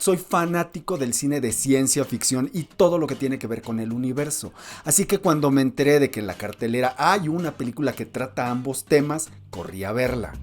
soy fanático del cine de ciencia ficción y todo lo que tiene que ver con el universo. Así que cuando me enteré de que en la cartelera hay una película que trata ambos temas, corrí a verla.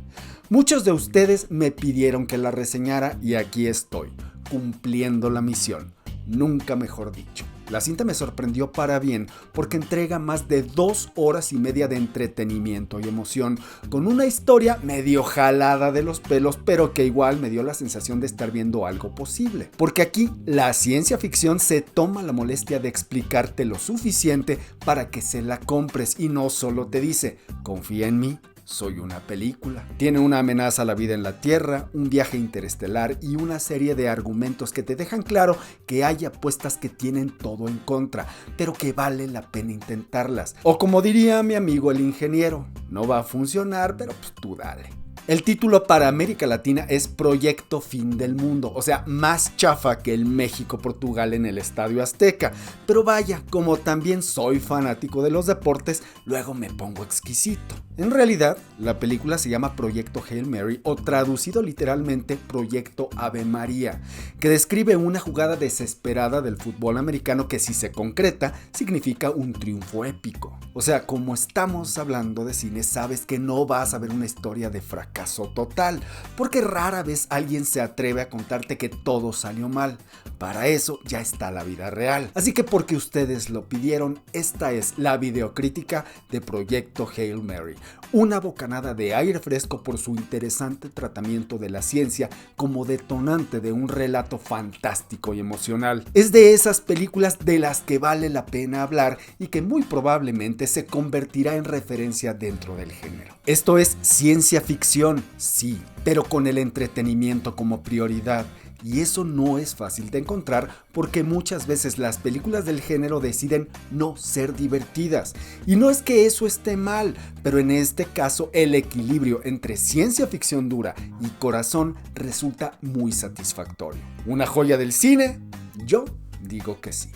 Muchos de ustedes me pidieron que la reseñara y aquí estoy, cumpliendo la misión. Nunca mejor dicho. La cinta me sorprendió para bien porque entrega más de 2 horas y media de entretenimiento y emoción, con una historia medio jalada de los pelos, pero que igual me dio la sensación de estar viendo algo posible. Porque aquí la ciencia ficción se toma la molestia de explicarte lo suficiente para que se la compres y no solo te dice, confía en mí. Soy una película. Tiene una amenaza a la vida en la Tierra, un viaje interestelar y una serie de argumentos que te dejan claro que hay apuestas que tienen todo en contra, pero que vale la pena intentarlas. O como diría mi amigo el ingeniero, no va a funcionar, pero pues tú dale. El título para América Latina es Proyecto Fin del Mundo, o sea, más chafa que el México-Portugal en el Estadio Azteca. Pero vaya, como también soy fanático de los deportes, luego me pongo exquisito. En realidad, la película se llama Proyecto Hail Mary o traducido literalmente Proyecto Ave María, que describe una jugada desesperada del fútbol americano que si se concreta significa un triunfo épico. O sea, como estamos hablando de cine, sabes que no vas a ver una historia de fracaso total, porque rara vez alguien se atreve a contarte que todo salió mal. Para eso ya está la vida real. Así que porque ustedes lo pidieron, esta es la videocrítica de Proyecto Hail Mary. Una bocanada de aire fresco por su interesante tratamiento de la ciencia como detonante de un relato fantástico y emocional. Es de esas películas de las que vale la pena hablar y que muy probablemente se convertirá en referencia dentro del género. Esto es ciencia ficción, sí, pero con el entretenimiento como prioridad. Y eso no es fácil de encontrar porque muchas veces las películas del género deciden no ser divertidas. Y no es que eso esté mal, pero en este caso el equilibrio entre ciencia ficción dura y corazón resulta muy satisfactorio. ¿Una joya del cine? Yo digo que sí.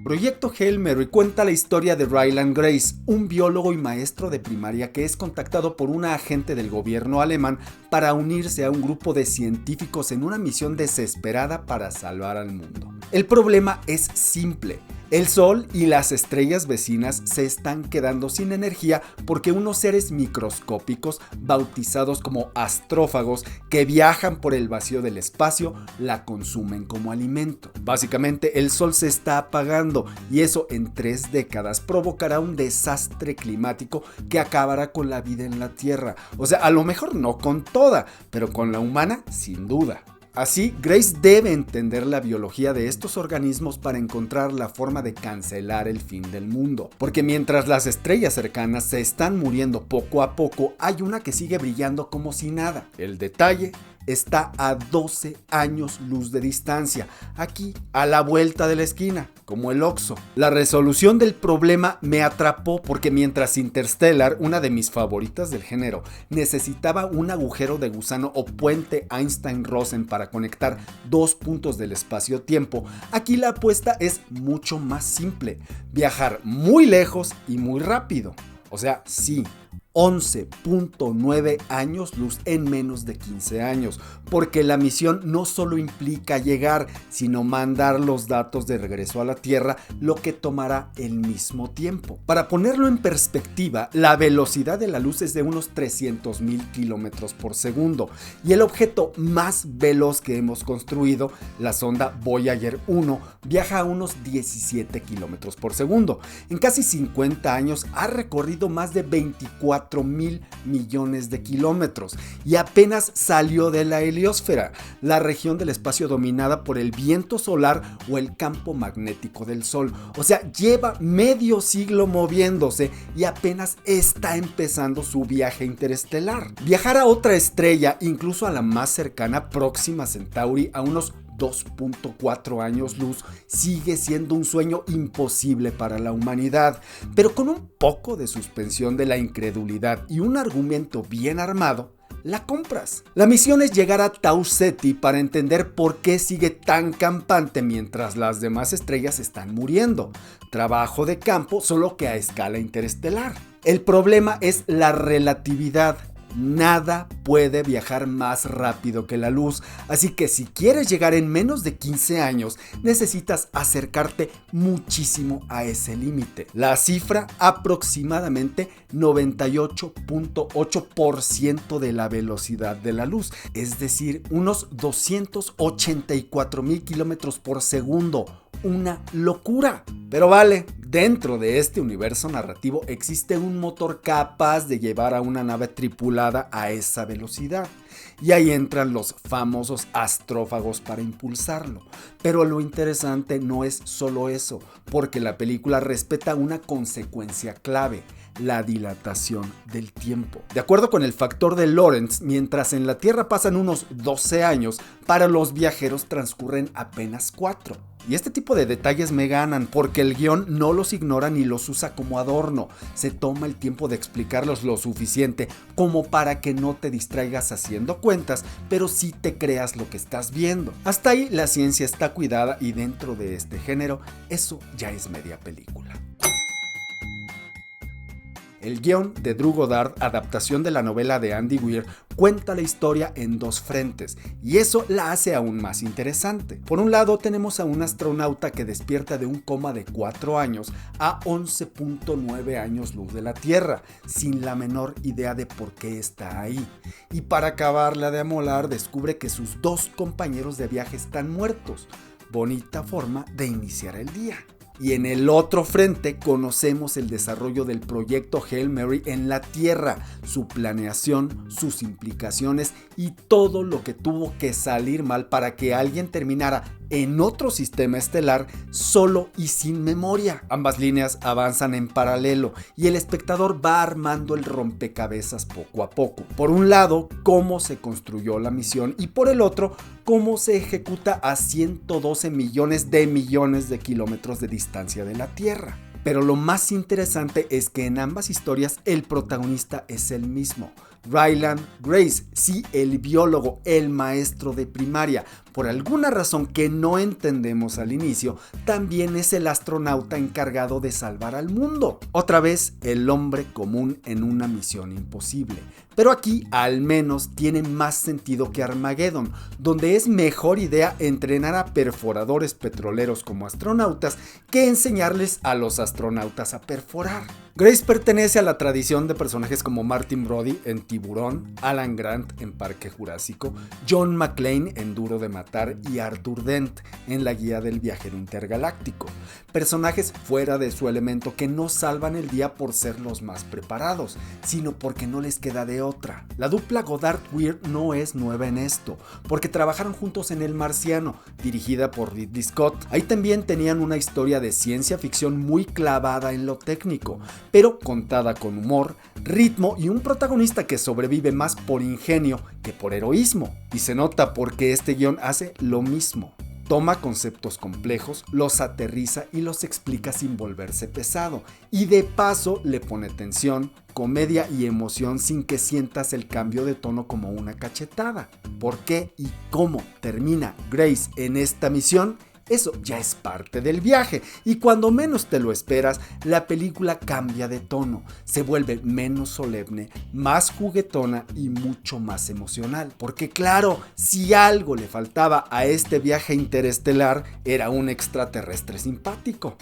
Proyecto Hail Mary cuenta la historia de Ryland Grace, un biólogo y maestro de primaria que es contactado por una agente del gobierno alemán para unirse a un grupo de científicos en una misión desesperada para salvar al mundo. El problema es simple. El Sol y las estrellas vecinas se están quedando sin energía porque unos seres microscópicos, bautizados como astrófagos, que viajan por el vacío del espacio, la consumen como alimento. Básicamente, el Sol se está apagando y eso en 3 décadas provocará un desastre climático que acabará con la vida en la Tierra. O sea, a lo mejor no con toda, pero con la humana, sin duda. Así, Grace debe entender la biología de estos organismos para encontrar la forma de cancelar el fin del mundo. Porque mientras las estrellas cercanas se están muriendo poco a poco, hay una que sigue brillando como si nada. El detalle está a 12 años luz de distancia, aquí a la vuelta de la esquina, como el Oxxo. La resolución del problema me atrapó porque mientras Interstellar, una de mis favoritas del género, necesitaba un agujero de gusano o puente Einstein-Rosen para conectar 2 puntos del espacio-tiempo, aquí la apuesta es mucho más simple: viajar muy lejos y muy rápido. O sea, sí, 11.9 años luz en menos de 15 años, porque la misión no solo implica llegar, sino mandar los datos de regreso a la Tierra, lo que tomará el mismo tiempo. Para ponerlo en perspectiva, la velocidad de la luz es de unos 300.000 kilómetros por segundo, y el objeto más veloz que hemos construido, la sonda Voyager 1, viaja a unos 17 kilómetros por segundo. En casi 50 años ha recorrido más de 24.000 millones de kilómetros y apenas salió de la heliosfera, la región del espacio dominada por el viento solar o el campo magnético del Sol. O sea, lleva medio siglo moviéndose y apenas está empezando su viaje interestelar. Viajar a otra estrella, incluso a la más cercana, Próxima Centauri, a unos 2.4 años luz, sigue siendo un sueño imposible para la humanidad, pero con un poco de suspensión de la incredulidad y un argumento bien armado, la compras. La misión es llegar a Tau Ceti para entender por qué sigue tan campante mientras las demás estrellas están muriendo. Trabajo de campo, solo que a escala interestelar. El problema es la relatividad. Nada puede viajar más rápido que la luz, así que si quieres llegar en menos de 15 años, necesitas acercarte muchísimo a ese límite. La cifra, aproximadamente 98.8% de la velocidad de la luz, es decir, unos 284,000 kilómetros por segundo. Una locura. Pero vale, dentro de este universo narrativo existe un motor capaz de llevar a una nave tripulada a esa velocidad. Y ahí entran los famosos astrófagos para impulsarlo. Pero lo interesante no es solo eso, porque la película respeta una consecuencia clave: la dilatación del tiempo. De acuerdo con el factor de Lorentz, mientras en la Tierra pasan unos 12 años, para los viajeros transcurren apenas 4. Y este tipo de detalles me ganan, porque el guión no los ignora ni los usa como adorno. Se toma el tiempo de explicarlos lo suficiente como para que no te distraigas haciendo cuentas, pero sí te creas lo que estás viendo. Hasta ahí la ciencia está cuidada, y dentro de este género, eso ya es media película. El guión de Drew Goddard, adaptación de la novela de Andy Weir, cuenta la historia en dos frentes, y eso la hace aún más interesante. Por un lado, tenemos a un astronauta que despierta de un coma de 4 años a 11.9 años luz de la Tierra, sin la menor idea de por qué está ahí. Y para acabarla de amolar, descubre que sus 2 compañeros de viaje están muertos. Bonita forma de iniciar el día. Y en el otro frente conocemos el desarrollo del proyecto Hail Mary en la Tierra, su planeación, sus implicaciones y todo lo que tuvo que salir mal para que alguien terminara en otro sistema estelar solo y sin memoria. Ambas líneas avanzan en paralelo y el espectador va armando el rompecabezas poco a poco. Por un lado, cómo se construyó la misión, y por el otro, cómo se ejecuta a 112 millones de kilómetros de distancia de la Tierra. Pero lo más interesante es que en ambas historias el protagonista es el mismo: Ryland Grace, sí, el biólogo, el maestro de primaria. Por alguna razón que no entendemos al inicio, también es el astronauta encargado de salvar al mundo. Otra vez, el hombre común en una misión imposible. Pero aquí al menos tiene más sentido que Armageddon, donde es mejor idea entrenar a perforadores petroleros como astronautas que enseñarles a los astronautas a perforar. Grace pertenece a la tradición de personajes como Martin Brody en Tiburón, Alan Grant en Parque Jurásico, John McClane en Duro de Matar y Arthur Dent en La Guía del Viajero Intergaláctico. Personajes fuera de su elemento que no salvan el día por ser los más preparados, sino porque no les queda de otra. La dupla Goddard-Weir no es nueva en esto, porque trabajaron juntos en El Marciano, dirigida por Ridley Scott. Ahí también tenían una historia de ciencia ficción muy clavada en lo técnico, pero contada con humor, ritmo y un protagonista que sobrevive más por ingenio que por heroísmo. Y se nota porque este guión hace lo mismo. Toma conceptos complejos, los aterriza y los explica sin volverse pesado. Y de paso le pone tensión, comedia y emoción sin que sientas el cambio de tono como una cachetada. ¿Por qué y cómo termina Grace en esta misión? Eso ya es parte del viaje, y cuando menos te lo esperas, la película cambia de tono, se vuelve menos solemne, más juguetona y mucho más emocional. Porque claro, si algo le faltaba a este viaje interestelar, era un extraterrestre simpático.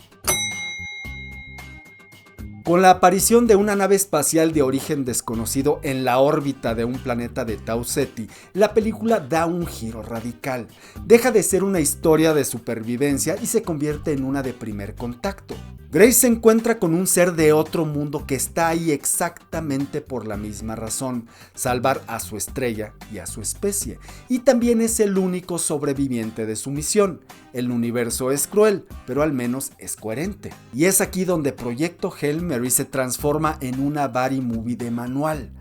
Con la aparición de una nave espacial de origen desconocido en la órbita de un planeta de Tau Ceti, la película da un giro radical. Deja de ser una historia de supervivencia y se convierte en una de primer contacto. Grace se encuentra con un ser de otro mundo que está ahí exactamente por la misma razón: salvar a su estrella y a su especie. Y también es el único sobreviviente de su misión. El universo es cruel, pero al menos es coherente. Y es aquí donde Proyecto Hail Mary se transforma en una buddy movie de manual.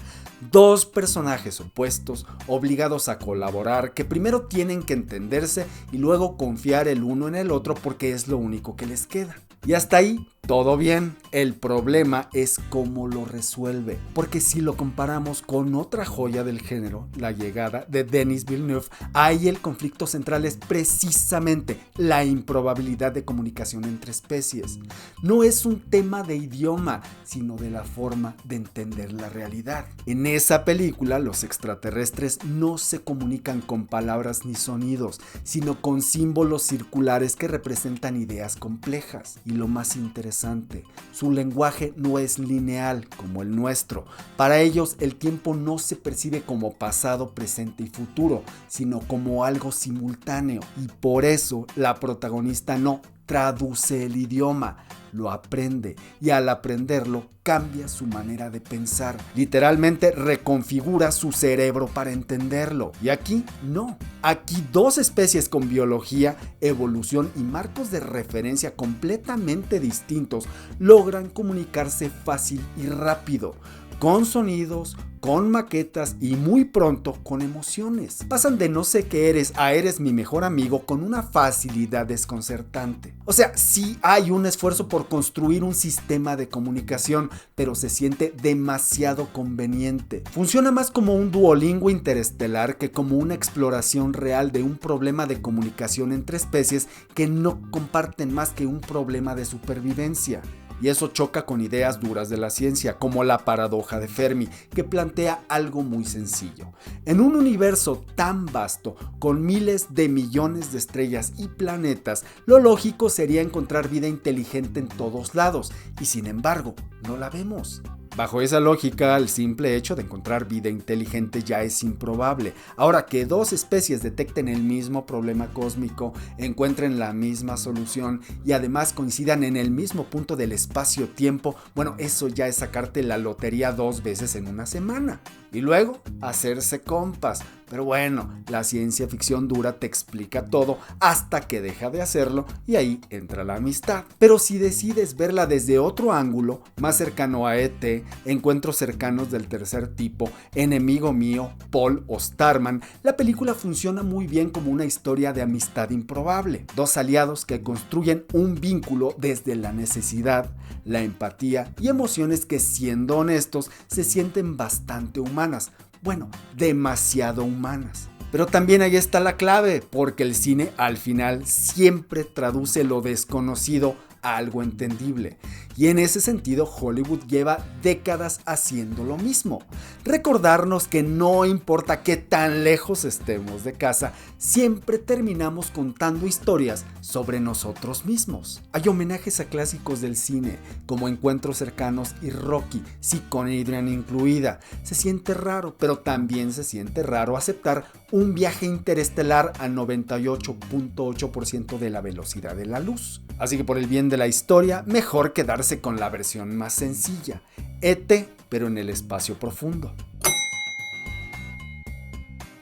2 personajes opuestos, obligados a colaborar, que primero tienen que entenderse y luego confiar el uno en el otro porque es lo único que les queda. Y hasta ahí todo bien. El problema es cómo lo resuelve, porque si lo comparamos con otra joya del género, La llegada de Denis Villeneuve, ahí el conflicto central es precisamente la improbabilidad de comunicación entre especies. No es un tema de idioma, sino de la forma de entender la realidad. En esa película, los extraterrestres no se comunican con palabras ni sonidos, sino con símbolos circulares que representan ideas complejas. Y lo más interesante, su lenguaje no es lineal como el nuestro. Para ellos, el tiempo no se percibe como pasado, presente y futuro, sino como algo simultáneo. Y por eso la protagonista no traduce el idioma, lo aprende, y al aprenderlo cambia su manera de pensar. Literalmente reconfigura su cerebro para entenderlo. Y aquí no. Aquí dos especies con biología, evolución y marcos de referencia completamente distintos logran comunicarse fácil y rápido, con sonidos, con maquetas y muy pronto con emociones. Pasan de no sé qué eres a eres mi mejor amigo con una facilidad desconcertante. O sea, sí hay un esfuerzo por construir un sistema de comunicación, pero se siente demasiado conveniente. Funciona más como un Duolingo interestelar que como una exploración real de un problema de comunicación entre especies que no comparten más que un problema de supervivencia. Y eso choca con ideas duras de la ciencia, como la paradoja de Fermi, que plantea algo muy sencillo. En un universo tan vasto, con miles de millones de estrellas y planetas, lo lógico sería encontrar vida inteligente en todos lados, y sin embargo, no la vemos. Bajo esa lógica, el simple hecho de encontrar vida inteligente ya es improbable. Ahora, que dos especies detecten el mismo problema cósmico, encuentren la misma solución y además coincidan en el mismo punto del espacio-tiempo, bueno, eso ya es sacarte la lotería 2 veces en una semana. Y luego, hacerse compas. Pero bueno, la ciencia ficción dura te explica todo hasta que deja de hacerlo y ahí entra la amistad. Pero si decides verla desde otro ángulo, más cercano a ET, Encuentros cercanos del tercer tipo, Enemigo mío, Paul o Starman, la película funciona muy bien como una historia de amistad improbable. Dos aliados que construyen un vínculo desde la necesidad, la empatía y emociones que, siendo honestos, se sienten bastante humanas. Bueno, demasiado humanas. Pero también ahí está la clave, porque el cine al final siempre traduce lo desconocido a algo entendible. Y en ese sentido, Hollywood lleva décadas haciendo lo mismo. Recordarnos que no importa qué tan lejos estemos de casa, siempre terminamos contando historias sobre nosotros mismos. Hay homenajes a clásicos del cine, como Encuentros cercanos y Rocky, sí, con Adrian incluida. Se siente raro, pero también se siente raro aceptar un viaje interestelar a 98.8% de la velocidad de la luz. Así que por el bien de la historia, mejor quedarse con la versión más sencilla, ET, pero en el espacio profundo.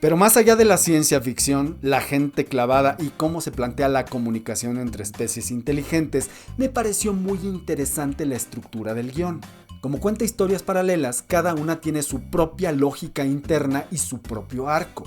Pero más allá de la ciencia ficción, la gente clavada y cómo se plantea la comunicación entre especies inteligentes, me pareció muy interesante la estructura del guión. Como cuenta historias paralelas, cada una tiene su propia lógica interna y su propio arco.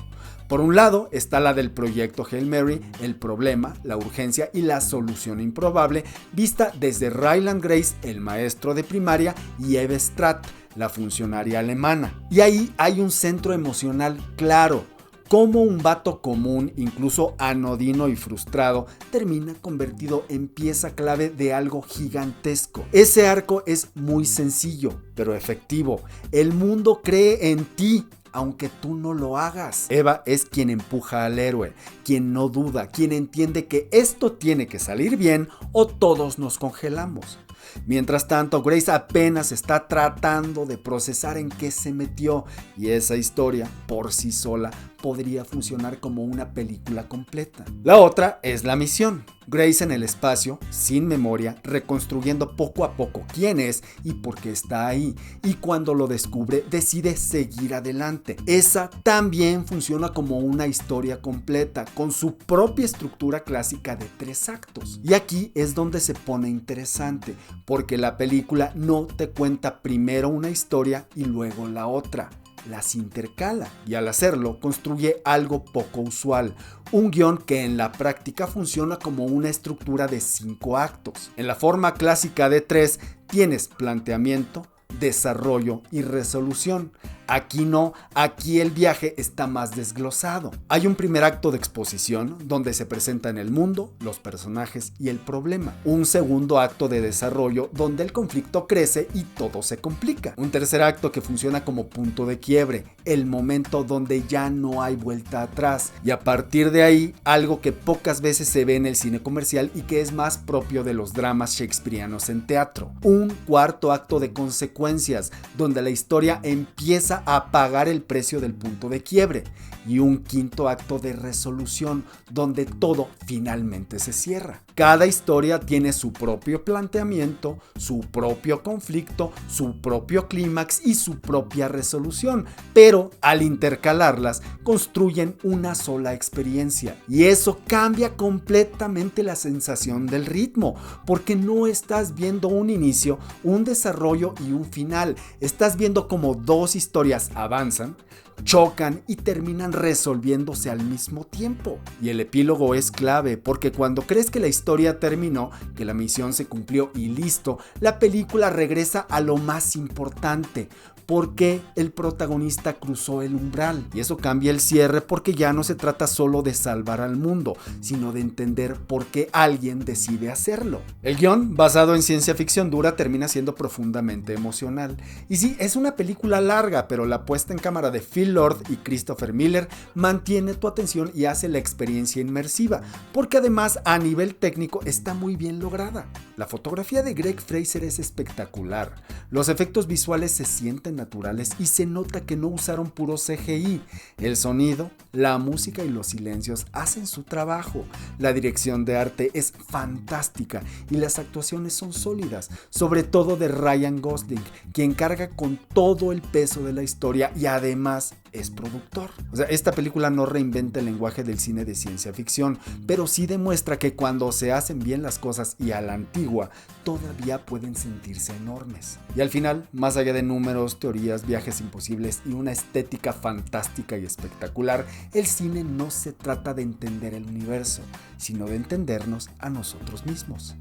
Por un lado está la del proyecto Hail Mary, el problema, la urgencia y la solución improbable, vista desde Ryland Grace, el maestro de primaria, y Eve Stratt, la funcionaria alemana. Y ahí hay un centro emocional claro. Cómo un vato común, incluso anodino y frustrado, termina convertido en pieza clave de algo gigantesco. Ese arco es muy sencillo, pero efectivo. El mundo cree en ti, aunque tú no lo hagas. Eva es quien empuja al héroe, quien no duda, quien entiende que esto tiene que salir bien o todos nos congelamos. Mientras tanto, Grace apenas está tratando de procesar en qué se metió, y esa historia, por sí sola, podría funcionar como una película completa. La otra es la misión. Grace en el espacio, sin memoria, reconstruyendo poco a poco quién es y por qué está ahí, y cuando lo descubre decide seguir adelante. Esa también funciona como una historia completa, con su propia estructura clásica de 3 actos. Y aquí es donde se pone interesante, porque la película no te cuenta primero una historia y luego la otra. las intercala y al hacerlo construye algo poco usual, un guión que en la práctica funciona como una estructura de 5 actos. En la forma clásica de 3 tienes planteamiento, desarrollo y resolución. Aquí no, aquí el viaje está más desglosado. Hay un primer acto de exposición donde se presentan el mundo, los personajes y el problema. Un segundo acto de desarrollo donde el conflicto crece y todo se complica. Un tercer acto que funciona como punto de quiebre, el momento donde ya no hay vuelta atrás. Y a partir de ahí, algo que pocas veces se ve en el cine comercial y que es más propio de los dramas shakespearianos en teatro. Un cuarto acto de consecuencias, donde la historia empieza a pagar el precio del punto de quiebre, y un quinto acto de resolución donde todo finalmente se cierra. Cada historia tiene su propio planteamiento, su propio conflicto, su propio clímax y su propia resolución, pero al intercalarlas construyen una sola experiencia, y eso cambia completamente la sensación del ritmo, porque no estás viendo un inicio, un desarrollo y un final. Estás viendo como dos historias avanzan, chocan y terminan resolviéndose al mismo tiempo. Y el epílogo es clave, porque cuando crees que la historia terminó, que la misión se cumplió y listo, la película regresa a lo más importante: por qué el protagonista cruzó el umbral. Y eso cambia el cierre, porque ya no se trata solo de salvar al mundo, sino de entender por qué alguien decide hacerlo. El guión, basado en ciencia ficción dura, termina siendo profundamente emocional. Y sí, es una película larga, pero la puesta en cámara de Phil Lord y Christopher Miller mantiene tu atención y hace la experiencia inmersiva, porque además a nivel técnico está muy bien lograda. La fotografía de Greig Fraser es espectacular. Los efectos visuales se sienten naturales y se nota que no usaron puro CGI. El sonido, la música y los silencios hacen su trabajo. La dirección de arte es fantástica y las actuaciones son sólidas, sobre todo de Ryan Gosling, quien carga con todo el peso de la historia y además es productor. Esta película no reinventa el lenguaje del cine de ciencia ficción, pero sí demuestra que cuando se hacen bien las cosas y a la antigua, todavía pueden sentirse enormes. Y al final, más allá de números, teorías, viajes imposibles y una estética fantástica y espectacular, el cine no se trata de entender el universo, sino de entendernos a nosotros mismos.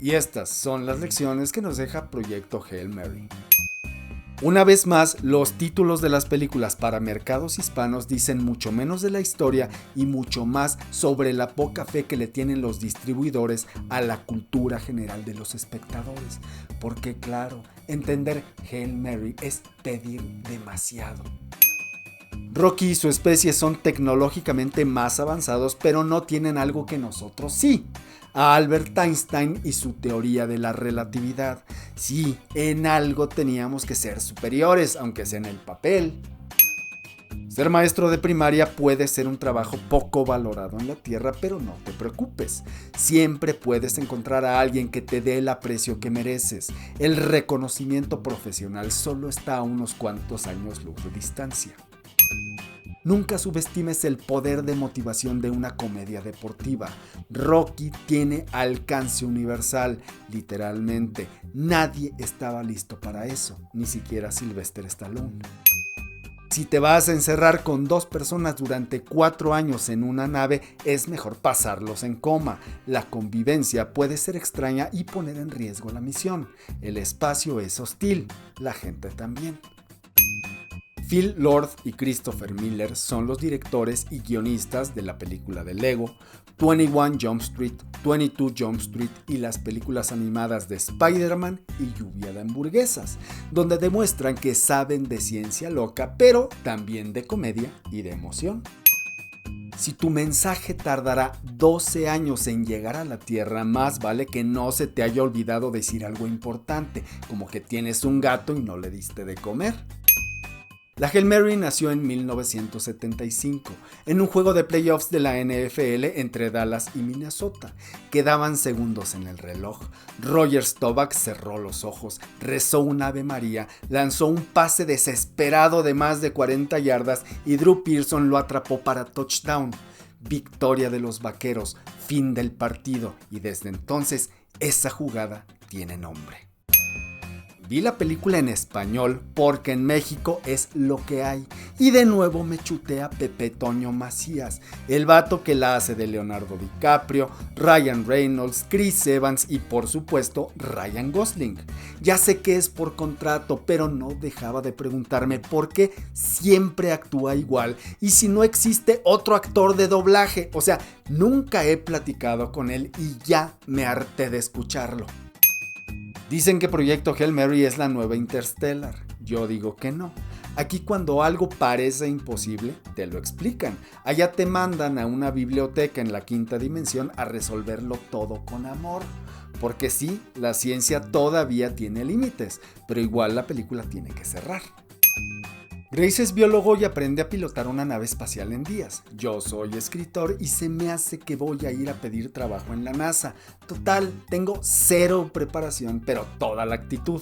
Y estas son las lecciones que nos deja Proyecto Hail Mary. Una vez más, los títulos de las películas para mercados hispanos dicen mucho menos de la historia y mucho más sobre la poca fe que le tienen los distribuidores a la cultura general de los espectadores. Porque claro, entender Hail Mary es pedir demasiado. Rocky y su especie son tecnológicamente más avanzados, pero no tienen algo que nosotros sí: a Albert Einstein y su teoría de la relatividad. Sí, en algo teníamos que ser superiores, aunque sea en el papel. Ser maestro de primaria puede ser un trabajo poco valorado en la Tierra, pero no te preocupes. Siempre puedes encontrar a alguien que te dé el aprecio que mereces. El reconocimiento profesional solo está a unos cuantos años luz de distancia. Nunca subestimes el poder de motivación de una comedia deportiva. Rocky tiene alcance universal, literalmente. Nadie estaba listo para eso, ni siquiera Sylvester Stallone. Si te vas a encerrar con 2 personas durante 4 años en una nave, es mejor pasarlos en coma. La convivencia puede ser extraña y poner en riesgo la misión. El espacio es hostil, la gente también. Phil Lord y Christopher Miller son los directores y guionistas de la película de Lego, 21 Jump Street, 22 Jump Street y las películas animadas de Spider-Man y Lluvia de Hamburguesas, donde demuestran que saben de ciencia loca, pero también de comedia y de emoción. Si tu mensaje tardará 12 años en llegar a la Tierra, más vale que no se te haya olvidado decir algo importante, como que tienes un gato y no le diste de comer. La Hail Mary nació en 1975, en un juego de playoffs de la NFL entre Dallas y Minnesota. Quedaban segundos en el reloj. Roger Staubach cerró los ojos, rezó un Ave María, lanzó un pase desesperado de más de 40 yardas y Drew Pearson lo atrapó para touchdown. Victoria de los Vaqueros, fin del partido, y desde entonces esa jugada tiene nombre. Vi la película en español porque en México es lo que hay. Y de nuevo me chuté a Pepe Toño Macías, el vato que la hace de Leonardo DiCaprio, Ryan Reynolds, Chris Evans y por supuesto Ryan Gosling. Ya sé que es por contrato, pero no dejaba de preguntarme por qué siempre actúa igual y si no existe otro actor de doblaje. O sea, nunca he platicado con él y ya me harté de escucharlo. Dicen que Proyecto Hail Mary es la nueva Interstellar. Yo digo que no. Aquí cuando algo parece imposible, te lo explican. Allá te mandan a una biblioteca en la quinta dimensión a resolverlo todo con amor. Porque sí, la ciencia todavía tiene límites, pero igual la película tiene que cerrar. Grace es biólogo y aprende a pilotar una nave espacial en días. Yo soy escritor y se me hace que voy a ir a pedir trabajo en la NASA. Total, tengo cero preparación, pero toda la actitud.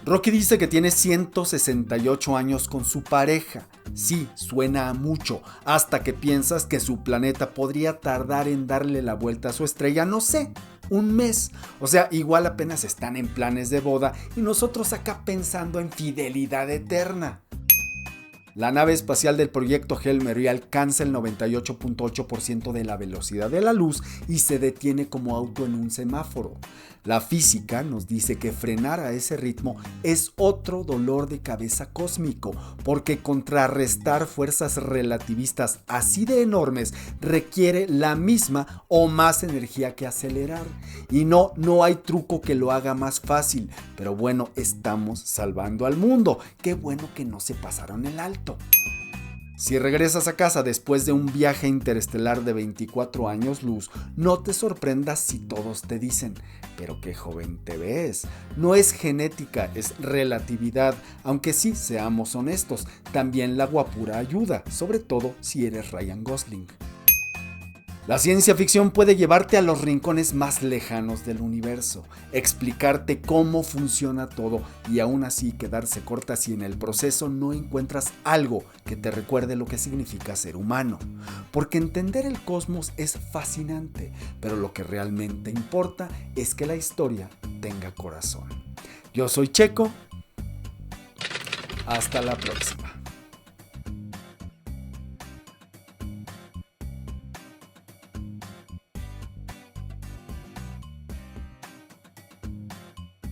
Rocky dice que tiene 168 años con su pareja. Sí, suena a mucho, hasta que piensas que su planeta podría tardar en darle la vuelta a su estrella, no sé, un mes. O sea, igual apenas están en planes de boda y nosotros acá pensando en fidelidad eterna. La nave espacial del proyecto Hail Mary alcanza el 98.8% de la velocidad de la luz y se detiene como auto en un semáforo. La física nos dice que frenar a ese ritmo es otro dolor de cabeza cósmico, porque contrarrestar fuerzas relativistas así de enormes requiere la misma o más energía que acelerar. Y no hay truco que lo haga más fácil, pero bueno, estamos salvando al mundo. Qué bueno que no se pasaron el alto. Si regresas a casa después de un viaje interestelar de 24 años luz, no te sorprendas si todos te dicen, pero qué joven te ves. No es genética, es relatividad, aunque sí, seamos honestos, también la guapura ayuda, sobre todo si eres Ryan Gosling. La ciencia ficción puede llevarte a los rincones más lejanos del universo, explicarte cómo funciona todo y aún así quedarse corta si en el proceso no encuentras algo que te recuerde lo que significa ser humano. Porque entender el cosmos es fascinante, pero lo que realmente importa es que la historia tenga corazón. Yo soy Checo. Hasta la próxima.